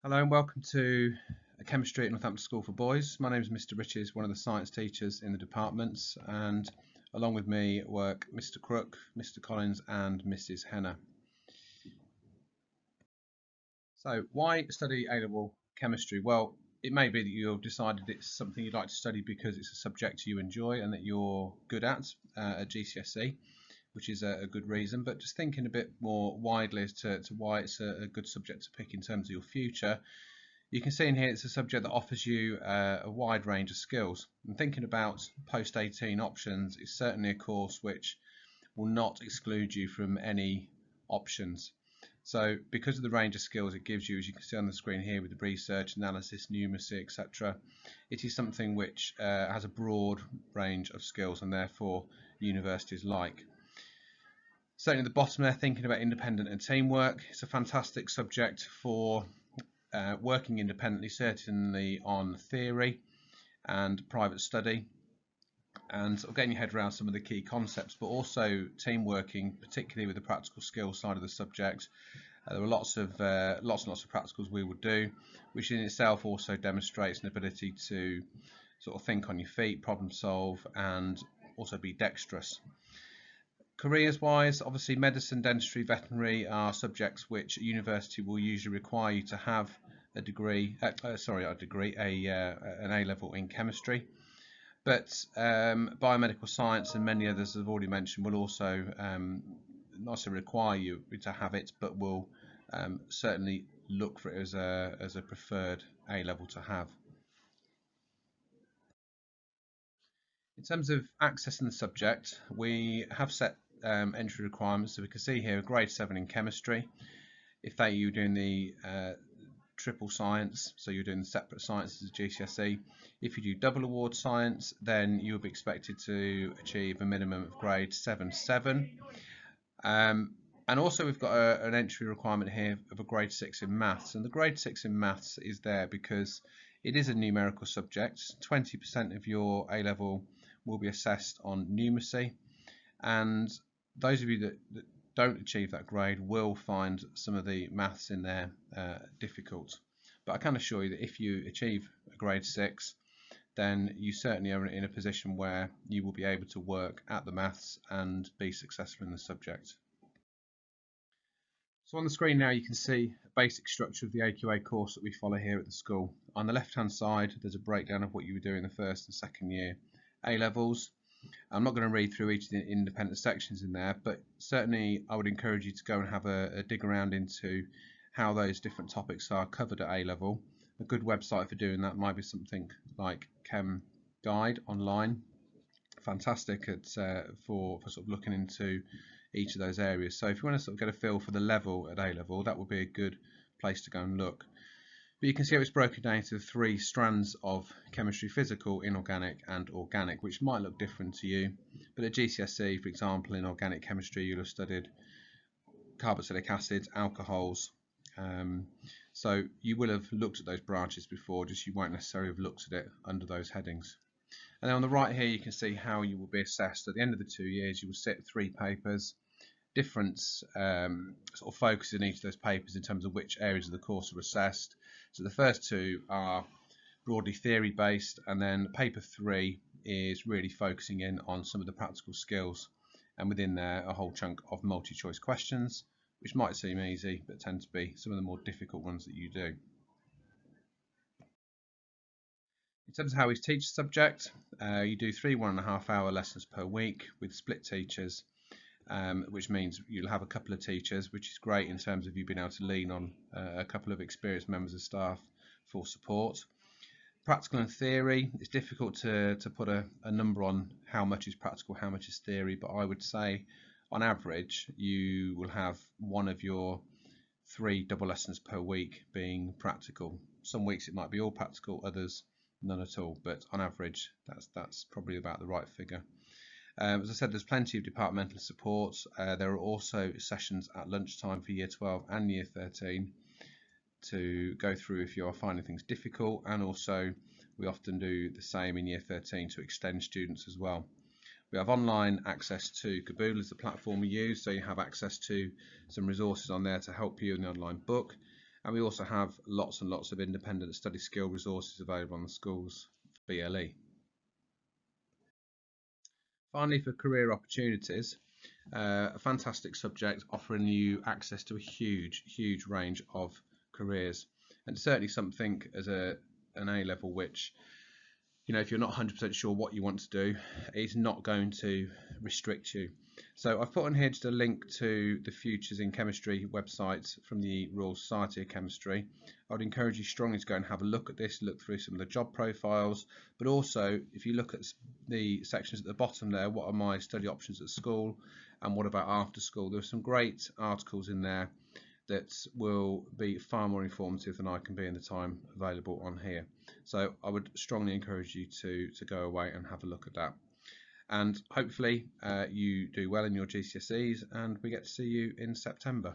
Hello and welcome to Chemistry at Northampton School for Boys. My name is Mr. Riches, one of the science teachers in the departments, and along with me work Mr. Crook, Mr. Collins and Mrs. Henner. So why study A-level chemistry? Well, it may be that you've decided it's something you'd like to study because it's a subject you enjoy and that you're good at GCSE, which is a good reason, but just thinking a bit more widely as to why it's a good subject to pick in terms of your future. You can see in here it's a subject that offers you a wide range of skills. And thinking about post-18 options is certainly a course which will not exclude you from any options. So because of the range of skills it gives you, as you can see on the screen here with the research, analysis, numeracy, etc., it is something which has a broad range of skills and therefore universities like. Certainly at the bottom there, thinking about independent and teamwork. It's a fantastic subject for working independently, certainly on theory and private study, and sort of getting your head around some of the key concepts, but also team working, particularly with the practical skills side of the subject. There were lots and lots of practicals we would do, which in itself also demonstrates an ability to sort of think on your feet, problem solve, and also be dexterous. Careers wise, obviously medicine, dentistry, veterinary are subjects which a university will usually require you to have a degree, an A-level in chemistry. But biomedical science and many others I've already mentioned will also not necessarily require you to have it, but will certainly look for it as a preferred A-level to have. In terms of accessing the subject, we have set entry requirements. So we can see here grade 7 in chemistry. If that you're doing the triple science, so you're doing the separate sciences as GCSE. If you do double award science, then you'll be expected to achieve a minimum of grade 7-7. And also we've got an entry requirement here of a grade 6 in maths, and the grade 6 in maths is there because it is a numerical subject. 20% of your A-level will be assessed on numeracy, and those of you that don't achieve that grade will find some of the maths in there difficult. But I can assure you that if you achieve a grade 6, then you certainly are in a position where you will be able to work at the maths and be successful in the subject. So on the screen now you can see a basic structure of the AQA course that we follow here at the school. On the left hand side there's a breakdown of what you would do in the first and second year A-levels. I'm not going to read through each of the independent sections in there, but certainly I would encourage you to go and have a dig around into how those different topics are covered at A-level. A good website for doing that might be something like Chem Guide online. Fantastic for sort of looking into each of those areas. So if you want to sort of get a feel for the level at A-level, that would be a good place to go and look. But you can see how it's broken down into 3 strands of chemistry: physical, inorganic and organic, which might look different to you. But at GCSE, for example, in organic chemistry you'll have studied carboxylic acids, alcohols. So you will have looked at those branches before, just you won't necessarily have looked at it under those headings. And then on the right here you can see how you will be assessed. At the end of the 2 years you will sit 3 papers, different sort of focus in each of those papers in terms of which areas of the course are assessed. So the first 2 are broadly theory based, and then paper 3 is really focusing in on some of the practical skills, and within there a whole chunk of multi-choice questions, which might seem easy but tend to be some of the more difficult ones that you do. In terms of how we teach the subject, you do 3 1.5-hour lessons per week with split teachers, which means you'll have a couple of teachers, which is great in terms of you being able to lean on a couple of experienced members of staff for support. Practical and theory, it's difficult to put a number on how much is practical, how much is theory, but I would say on average you will have one of your 3 double lessons per week being practical. Some weeks it might be all practical, others none at all, but on average that's probably about the right figure. As I said, there's plenty of departmental support. There are also sessions at lunchtime for year 12 and year 13 to go through if you are finding things difficult, and also we often do the same in year 13 to extend students as well. We have online access to Kabul as the platform we use, so you have access to some resources on there to help you in the online book. And we also have lots and lots of independent study skill resources available on the schools for BLE. Finally, for career opportunities, a fantastic subject offering you access to a huge range of careers, and certainly something as an A level which, you know, if you're not 100% sure what you want to do, it's not going to restrict you. So I've put on here just a link to the Futures in Chemistry website from the Royal Society of Chemistry. I would encourage you strongly to go and have a look at this, look through some of the job profiles, but also if you look at the sections at the bottom there, what are my study options at school and what about after school? There are some great articles in there that will be far more informative than I can be in the time available on here. So I would strongly encourage you to go away and have a look at that. And hopefully you do well in your GCSEs and we get to see you in September.